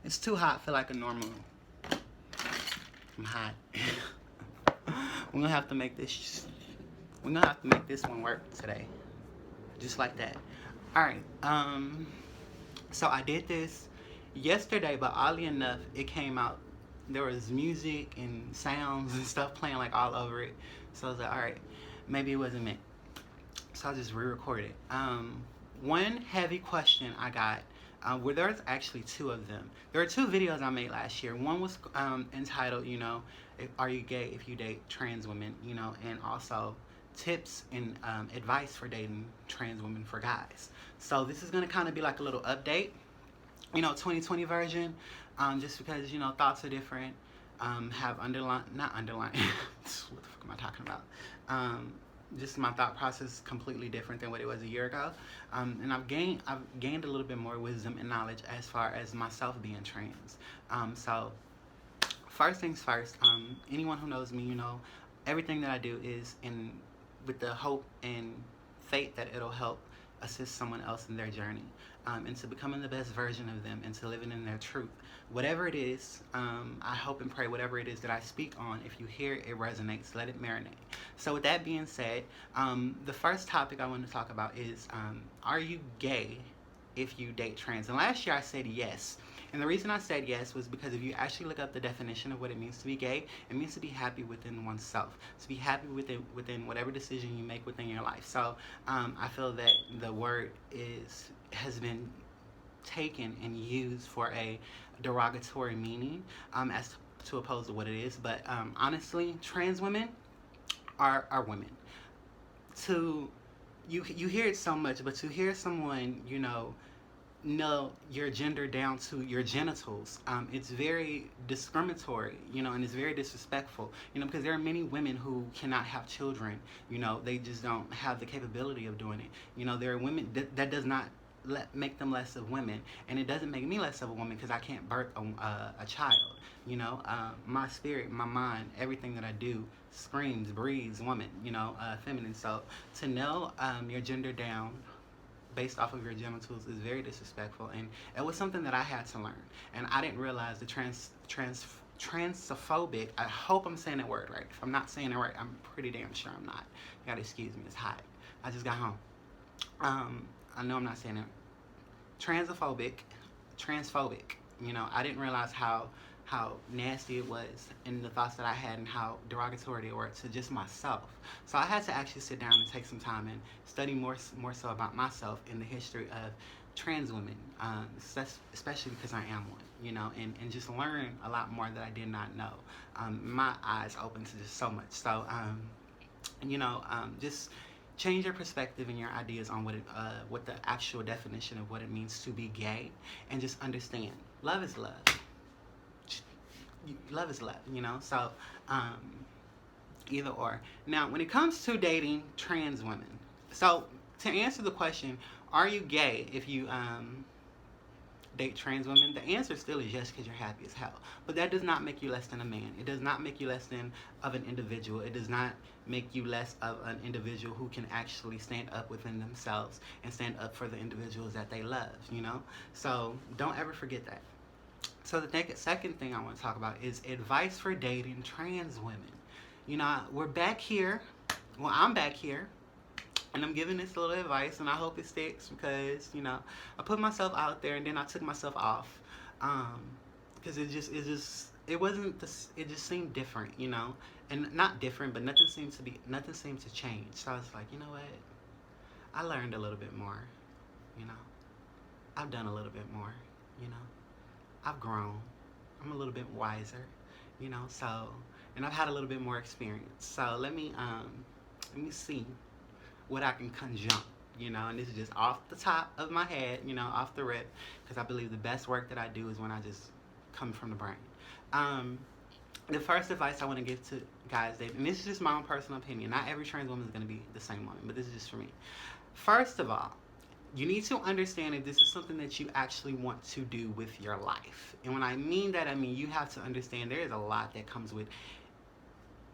It's too hot for like a normal. I'm hot. We're gonna have to make this. We're gonna have to make this one work today, just like that. All right. So I did this yesterday, but oddly enough, it came out. There was music and sounds and stuff playing like all over it. So I was like, all right, maybe it wasn't meant. So I just re-recorded it. One heavy question I got. Well, there's actually two of them. There are two videos I made last year. One was entitled, "Are you gay if you date trans women?" And also tips and advice for dating trans women for guys. So this is gonna kind of be like a little update, 2020 version, just because thoughts are different. Have underline, not underline. What the fuck am I talking about? Just my thought process is completely different than what it was a year ago, and I've gained a little bit more wisdom and knowledge as far as myself being trans. So first things first. Anyone who knows me, everything that I do is in with the hope and faith that it'll help assist someone else in their journey, into becoming the best version of them, into living in their truth. Whatever it is, I hope and pray whatever it is that I speak on, if you hear it resonates, let it marinate. So, with that being said, the first topic I want to talk about is, are you gay if you date trans? And last year I said yes. And the reason I said yes was because if you actually look up the definition of what it means to be gay, it means to be happy within oneself, to be happy within whatever decision you make within your life. So I feel that the word has been taken and used for a derogatory meaning, as to oppose to what it is. But honestly, trans women are women. To you hear it so much, but to hear someone know your gender down to your genitals, it's very discriminatory, and it's very disrespectful, because there are many women who cannot have children. They just don't have the capability of doing it. There are women that does not make them less of women, and it doesn't make me less of a woman because I can't birth a child. My spirit, my mind, everything that I do screams, breathes woman, feminine. So to know your gender down based off of your genitals is very disrespectful, and it was something that I had to learn. And I didn't realize the transphobic. I hope I'm saying that word right. If I'm not saying it right, I'm pretty damn sure I'm not. You gotta excuse me. It's hot. I just got home. I know I'm not saying it. Transphobic. I didn't realize how nasty it was, and the thoughts that I had, and how derogatory they were to just myself. So I had to actually sit down and take some time and study more so about myself and the history of trans women, especially because I am one, and just learn a lot more that I did not know. My eyes open to just so much. So, just change your perspective and your ideas on what the actual definition of what it means to be gay, and just understand love is love. Love is love, So, either or. Now, when it comes to dating trans women, so to answer the question, are you gay if you date trans women? The answer still is yes, because you're happy as hell. But that does not make you less than a man. It does not make you less than of an individual. It does not make you less of an individual who can actually stand up within themselves and stand up for the individuals that they love. So don't ever forget that. So the second thing I want to talk about is advice for dating trans women. We're back here. Well, I'm back here, and I'm giving this little advice, and I hope it sticks because I put myself out there, and then I took myself off, because it just it wasn't this. It just seemed different, and not different, but nothing seemed to change. So I was like, you know what? I learned a little bit more. I've done a little bit more. I've grown. I'm a little bit wiser, so, and I've had a little bit more experience. So let me see what I can conjunct, and this is just off the top of my head, off the rip, because I believe the best work that I do is when I just come from the brain. The first advice I want to give to guys, and this is just my own personal opinion. Not every trans woman is going to be the same woman, but this is just for me. First of all, you need to understand if this is something that you actually want to do with your life. And when I mean that, I mean you have to understand there is a lot that comes with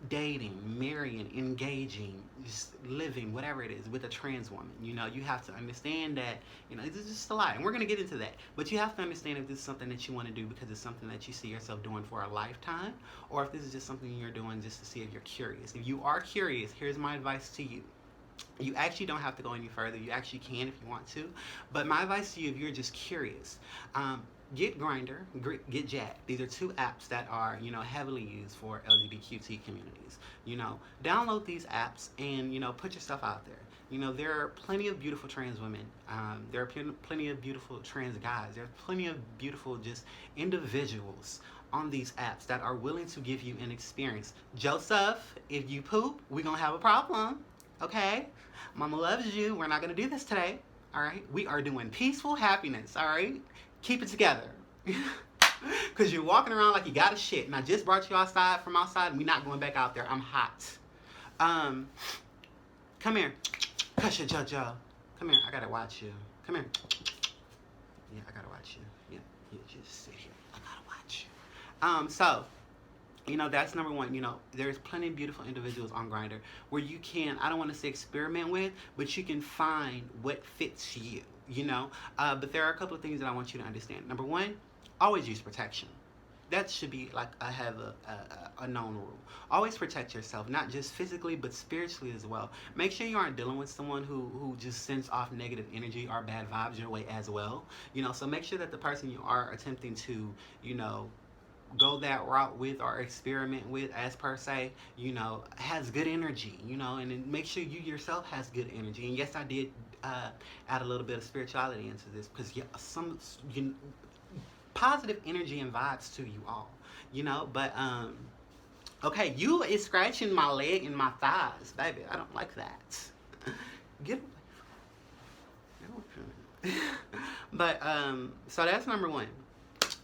dating, marrying, engaging, just living, whatever it is, with a trans woman. You know, you have to understand that, you know, it's just a lot. And we're going to get into that. But you have to understand if this is something that you want to do because it's something that you see yourself doing for a lifetime, or if this is just something you're doing just to see if you're curious. If you are curious, here's my advice to you. You actually don't have to go any further. You actually can if you want to. But my advice to you, if you're just curious, get Grinder, get Jack. These are two apps that are, you know, heavily used for LGBTQT communities. You know, download these apps and, you know, put yourself out there. You know, there are plenty of beautiful trans women. There are plenty of beautiful trans guys. There are plenty of beautiful just individuals on these apps that are willing to give you an experience. Joseph, if you poop, we're going to have a problem. Okay? Mama loves you. We're not going to do this today. All right? We are doing peaceful happiness. All right? Keep it together. Because you're walking around like you got a shit. And I just brought you outside from outside and we're not going back out there. I'm hot. Come here. Hush your JoJo. Come here. I got to watch you. Come here. Yeah, I got to watch you. Yeah, you just sit here. I got to watch you. So, you know, that's number one. You know, there's plenty of beautiful individuals on Grindr where you can, I don't want to say experiment with, but you can find what fits you, you know. But there are a couple of things that I want you to understand. Number one, always use protection. That should be like a known rule. Always protect yourself, not just physically, but spiritually as well. Make sure you aren't dealing with someone who just sends off negative energy or bad vibes your way as well. You know, so make sure that the person you are attempting to, you know, go that route with or experiment with, as per se, you know, has good energy, you know, and then make sure you yourself has good energy. And yes, I did add a little bit of spirituality into this because positive energy and vibes to you all, you know. But okay, you is scratching my leg and my thighs, baby. I don't like that. Get away from me. But so that's number one.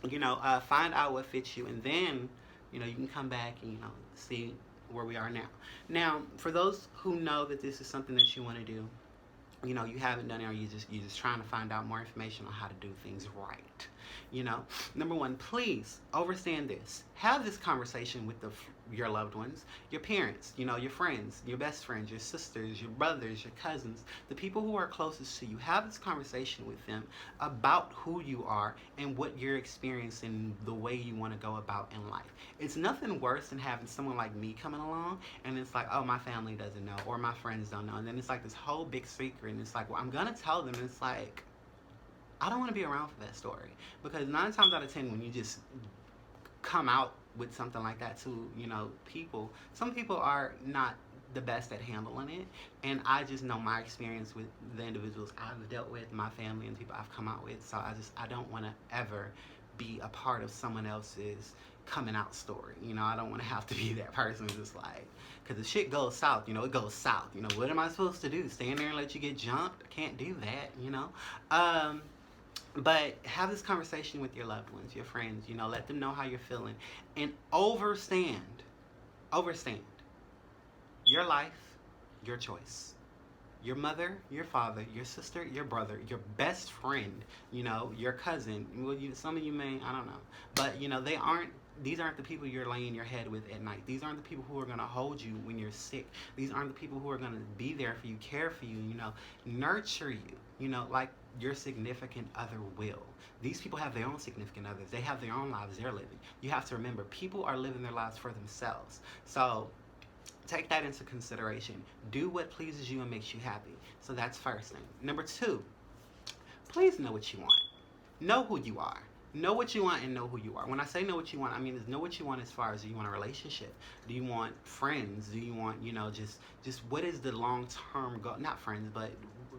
You know, find out what fits you, and then, you know, you can come back and, you know, see where we are now. Now, for those who know that this is something that you want to do, you know, you haven't done it, or you're just trying to find out more information on how to do things right. You know, number one, please understand this. Have this conversation with your loved ones, your parents, you know, your friends, your best friends, your sisters, your brothers, your cousins, the people who are closest to you. Have this conversation with them about who you are and what you're experiencing, the way you want to go about in life. It's nothing worse than having someone like me coming along and it's like, oh, my family doesn't know or my friends don't know. And then it's like this whole big secret and it's like, well, I'm going to tell them. And it's like, I don't want to be around for that story, because 9 times out of 10 when you just come out with something like that to, you know, people, some people are not the best at handling it, and I just know my experience with the individuals I've dealt with, my family and people I've come out with, so I don't want to ever be a part of someone else's coming out story. You know, I don't want to have to be that person just like, because if shit goes south, you know, it goes south. You know, what am I supposed to do? Stand there and let you get jumped? I can't do that, you know. But have this conversation with your loved ones, your friends, you know, let them know how you're feeling. And overstand your life, your choice. Your mother, your father, your sister, your brother, your best friend, you know, your cousin. Well, some of you may, I don't know. But, you know, these aren't the people you're laying your head with at night. These aren't the people who are going to hold you when you're sick. These aren't the people who are going to be there for you, care for you, you know, nurture you, you know, like your significant other will. These people have their own significant others. They have their own lives they're living. You have to remember, people are living their lives for themselves. So take that into consideration. Do what pleases you and makes you happy. So that's first thing. Number 2, please know what you want. Know who you are. Know what you want and know who you are. When I say know what you want, I mean is know what you want as far as, do you want a relationship? Do you want friends? Do you want, you know, just what is the long-term goal? Not friends, but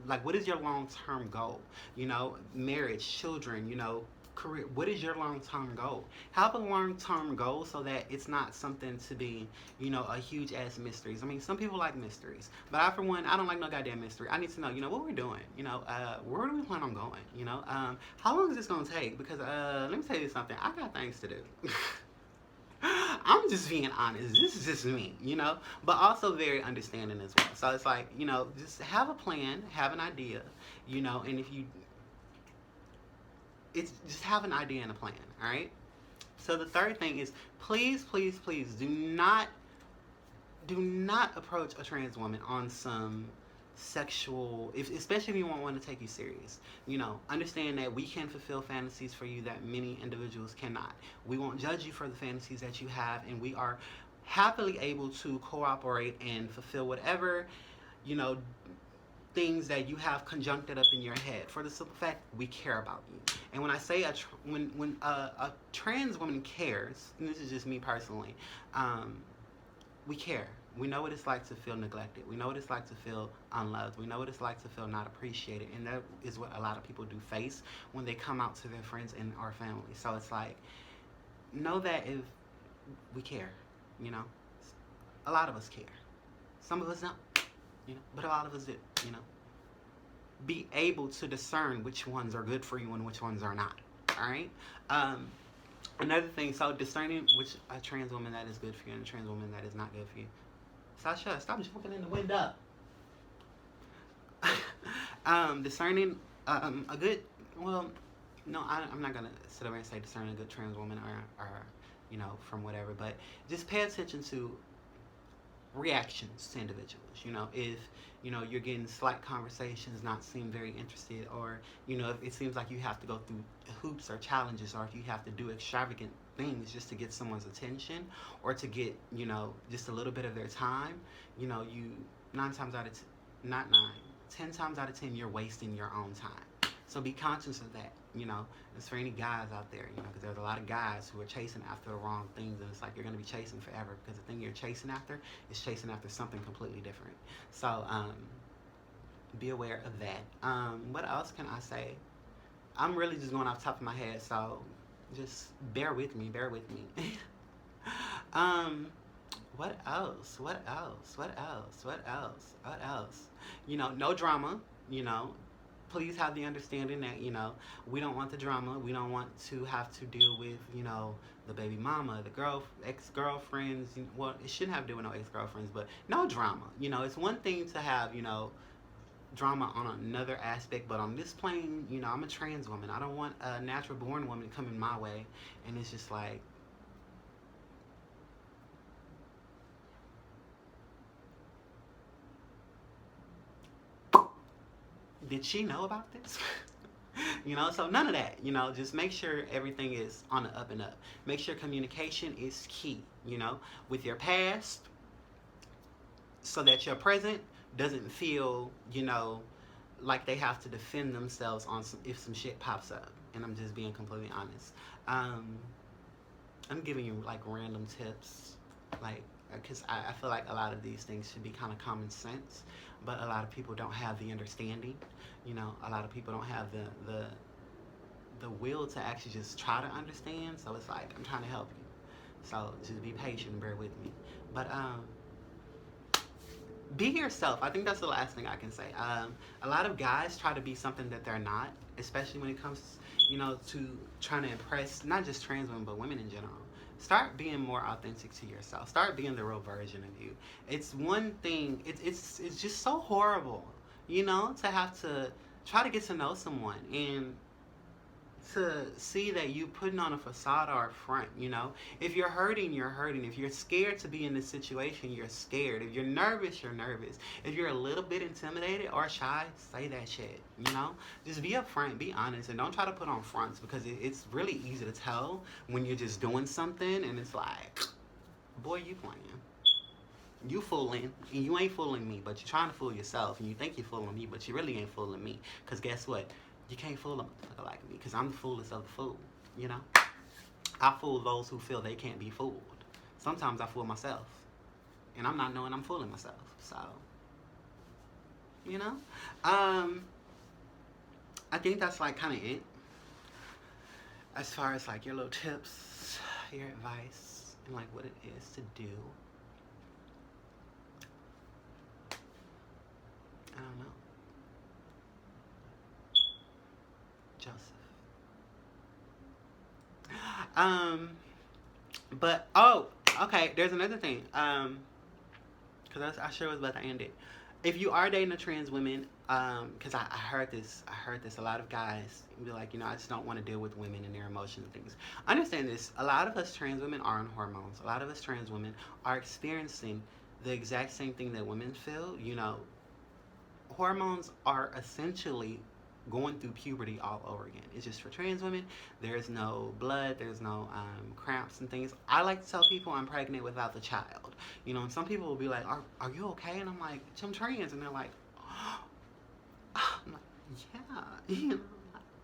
like, what is your long-term goal? You know, marriage, children, you know, career. What is your long-term goal? Have a long-term goal so that it's not something to be, you know, a huge ass mysteries. I mean, some people like mysteries, but I, for one, I don't like no goddamn mystery. I need to know, you know, what we're doing. You know, where do we plan on going? You know, how long is this gonna take? Because let me tell you something. I got things to do. I'm just being honest. This is just me, you know, but also very understanding as well. So it's like, you know, just have a plan, have an idea, you know, and if you it's just have an idea and a plan, all right? So the third thing is, please, please, please do not do not approach a trans woman on some sexual, especially if you want to take you serious. You know, understand that we can fulfill fantasies for you that many individuals cannot. We won't judge you for the fantasies that you have, and we are happily able to cooperate and fulfill whatever, you know, things that you have conjuncted up in your head, for the simple fact we care about you. And when I say when a trans woman cares, and this is just me personally, we care. We know what it's like to feel neglected. We know what it's like to feel unloved. We know what it's like to feel not appreciated. And that is what a lot of people do face when they come out to their friends and our family. So it's like, know that if we care, you know, a lot of us care. Some of us don't, you know, but a lot of us do, you know. Be able to discern which ones are good for you and which ones are not. All right. Another thing, so discerning which a trans woman that is good for you and a trans woman that is not good for you. Sasha, stop jumping in the window. Discerning a good, well, no, I'm not gonna sit over and say discerning a good trans woman or you know, from whatever, but just pay attention to reactions to individuals. You know, if you know you're getting slight conversations, not seem very interested, or you know if it seems like you have to go through hoops or challenges, or if you have to do extravagant things just to get someone's attention or to get, you know, just a little bit of their time, you know, you 9 times out of not 9, 10 times out of 10 you're wasting your own time. So be conscious of that, you know. It's for any guys out there, you know, because there's a lot of guys who are chasing after the wrong things, and it's like you're going to be chasing forever, because the thing you're chasing after is chasing after something completely different. So be aware of that. What else can I say? I'm really just going off the top of my head, so just bear with me. What else? What else? What else? What else? What else? You know, no drama. You know, please have the understanding that, you know, we don't want the drama. We don't want to have to deal with, you know, the baby mama, the ex-girlfriends. Well, it shouldn't have to do with no ex-girlfriends, but no drama. You know, it's one thing to have, you know, drama on another aspect, but on this plane, you know, I'm a trans woman. I don't want a natural born woman coming my way, and it's just like, did she know about this? You know, so none of that. You know, just make sure everything is on the up and up. Make sure communication is key, you know, with your past, so that your present doesn't feel, you know, like they have to defend themselves on if some shit pops up. And I'm just being completely honest. I'm giving you like random tips, like, because I feel like a lot of these things should be kind of common sense, but a lot of people don't have the understanding. You know, a lot of people don't have the will to actually just try to understand. So it's like, I'm trying to help you. So just be patient and bear with me. But be yourself. I think that's the last thing I can say. A lot of guys try to be something that they're not, especially when it comes, you know, to trying to impress not just trans women but women in general. Start being more authentic to yourself. Start being the real version of you. It's one thing. It's just so horrible, you know, to have to try to get to know someone and to see that you putting on a facade or a front, you know. If you're hurting, you're hurting. If you're scared to be in this situation, you're scared. If you're nervous, you're nervous. If you're a little bit intimidated or shy, say that shit, you know. Just be upfront, be honest, and don't try to put on fronts, because it's really easy to tell when you're just doing something and it's like, boy, you playing. You fooling, and you ain't fooling me, but you're trying to fool yourself, and you think you're fooling me, but you really ain't fooling me, because guess what? You can't fool a motherfucker like me, because I'm the foolest of the fool, you know? I fool those who feel they can't be fooled. Sometimes I fool myself, and I'm not knowing I'm fooling myself, so, you know? I think that's, like, kind of it. As far as, like, your little tips, your advice, and, like, what it is to do. I don't know. Joseph. But okay. There's another thing. Because I sure was about to end it. If you are dating a trans woman, because I heard this. A lot of guys be like, you know, I just don't want to deal with women and their emotions and things. Understand this. A lot of us trans women are on hormones. A lot of us trans women are experiencing the exact same thing that women feel. Hormones are essentially going through puberty all over again. It's just for trans women. There's no blood. There's no cramps and things. I like to tell people I'm pregnant without the child. And some people will be like, "Are you okay?" And I'm like, "I'm trans," and they're like, I'm like, "Yeah,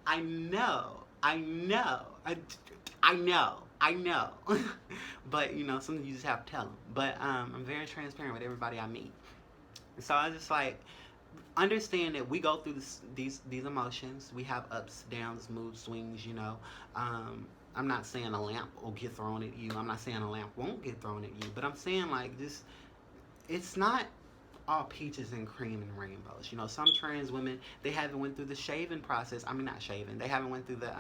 I know, I know, I know, I know." But something you just have to tell them. But I'm very transparent with everybody I meet. So I just like understand that we go through these emotions. We have ups, downs, mood swings. I'm not saying a lamp will get thrown at you. I'm not saying a lamp won't get thrown at you. But I'm saying like this. It's not all peaches and cream and rainbows. Some trans women, they haven't went through the shaving process. I mean, not shaving. They haven't went through the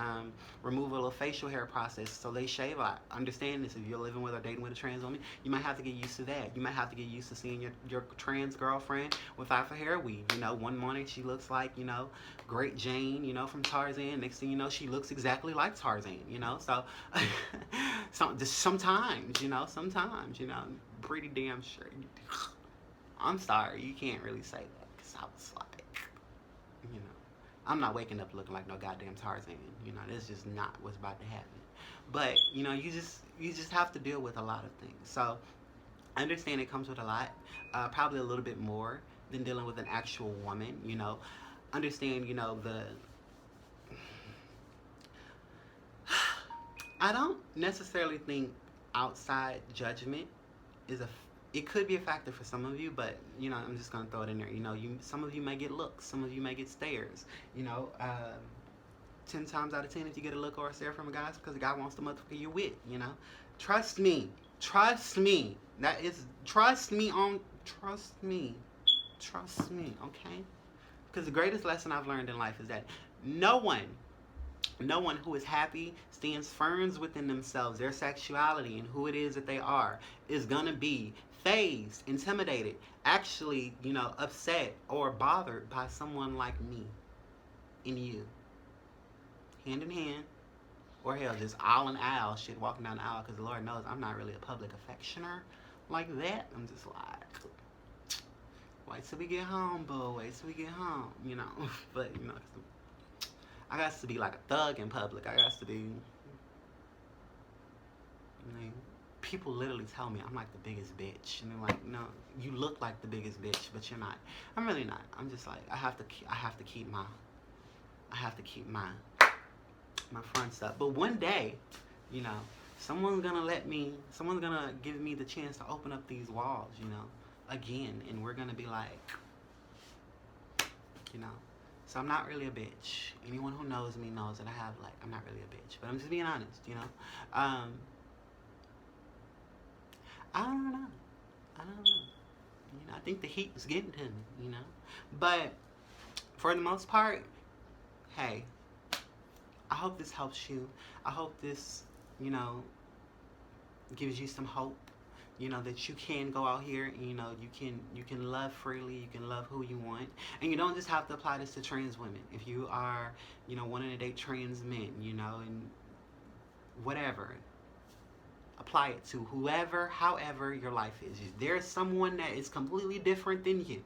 removal of facial hair process, so they shave a lot. Understand this. If you're living with or dating with a trans woman, you might have to get used to that. You might have to get used to seeing your trans girlfriend without a hair weave. One morning she looks like, Great Jane, from Tarzan. Next thing you know, she looks exactly like Tarzan, So, sometimes, pretty damn sure. I'm sorry, you can't really say that, because I was like, I'm not waking up looking like no goddamn Tarzan. That's just not what's about to happen. But you just have to deal with a lot of things. So I understand it comes with a lot, probably a little bit more than dealing with an actual woman. Understand, the. I don't necessarily think outside judgment is it could be a factor for some of you, but I'm just gonna throw it in there. Some of you may get looks, some of you may get stares. 10 times out of 10, if you get a look or a stare from a guy, it's because the guy wants to motherfucker you with. Trust me, trust me. Trust me. Okay? Because the greatest lesson I've learned in life is that no one who is happy, stands firm within themselves, their sexuality, and who it is that they are, is gonna be fazed, intimidated, actually, upset or bothered by someone like me and you. Hand in hand, or hell, just aisle in aisle shit, walking down the aisle, because the Lord knows I'm not really a public affectioner like that. I'm just like, wait till we get home, boo, wait till we get home, But, I got to be like a thug in public. I got to be. People literally tell me I'm like the biggest bitch, and they're like, "No, you look like the biggest bitch, but you're not." I'm really not. I'm just like I have to keep my fronts up. But one day, someone's gonna give me the chance to open up these walls, again, and we're gonna be like, So I'm not really a bitch. Anyone who knows me knows that I'm not really a bitch. But I'm just being honest, I don't know. I think the heat was getting to me, But for the most part, hey, I hope this helps you. I hope this, gives you some hope. That you can go out here and, you can love freely, you can love who you want. And you don't just have to apply this to trans women. If you are, wanting to date trans men, and whatever, apply it to whoever, however your life is. If there's someone that is completely different than you,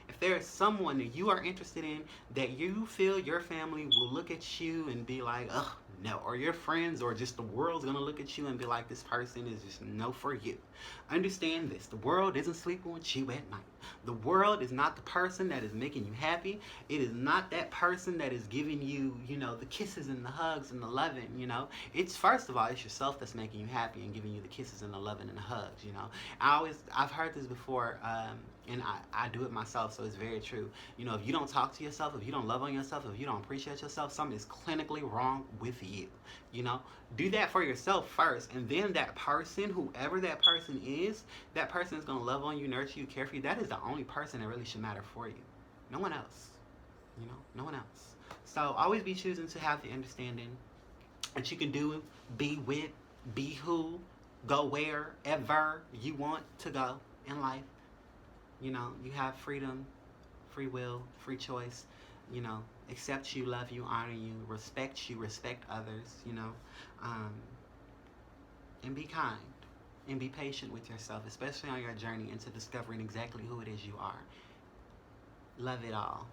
if there is someone that you are interested in that you feel your family will look at you and be like, ugh, no, or your friends or just the world's gonna look at you and be like, this person is just no for you. Understand this. The world isn't sleeping with you at night. The world is not the person that is making you happy. It is not that person that is giving you, the kisses and the hugs and the loving, It's, first of all, it's yourself that's making you happy and giving you the kisses and the loving and the hugs, I've heard this before, and I do it myself, so it's very true. If you don't talk to yourself, if you don't love on yourself, if you don't appreciate yourself, something is clinically wrong with you. Do that for yourself first, and then that person, whoever that person is going to love on you, nurture you, care for you. That is the only person that really should matter for you. No one else. No one else. So always be choosing to have the understanding that you can do, be with, be who, go wherever you want to go in life. You have freedom, free will, free choice. Accept you, love you, honor you, respect others. And be kind. And be patient with yourself, especially on your journey into discovering exactly who it is you are. Love it all.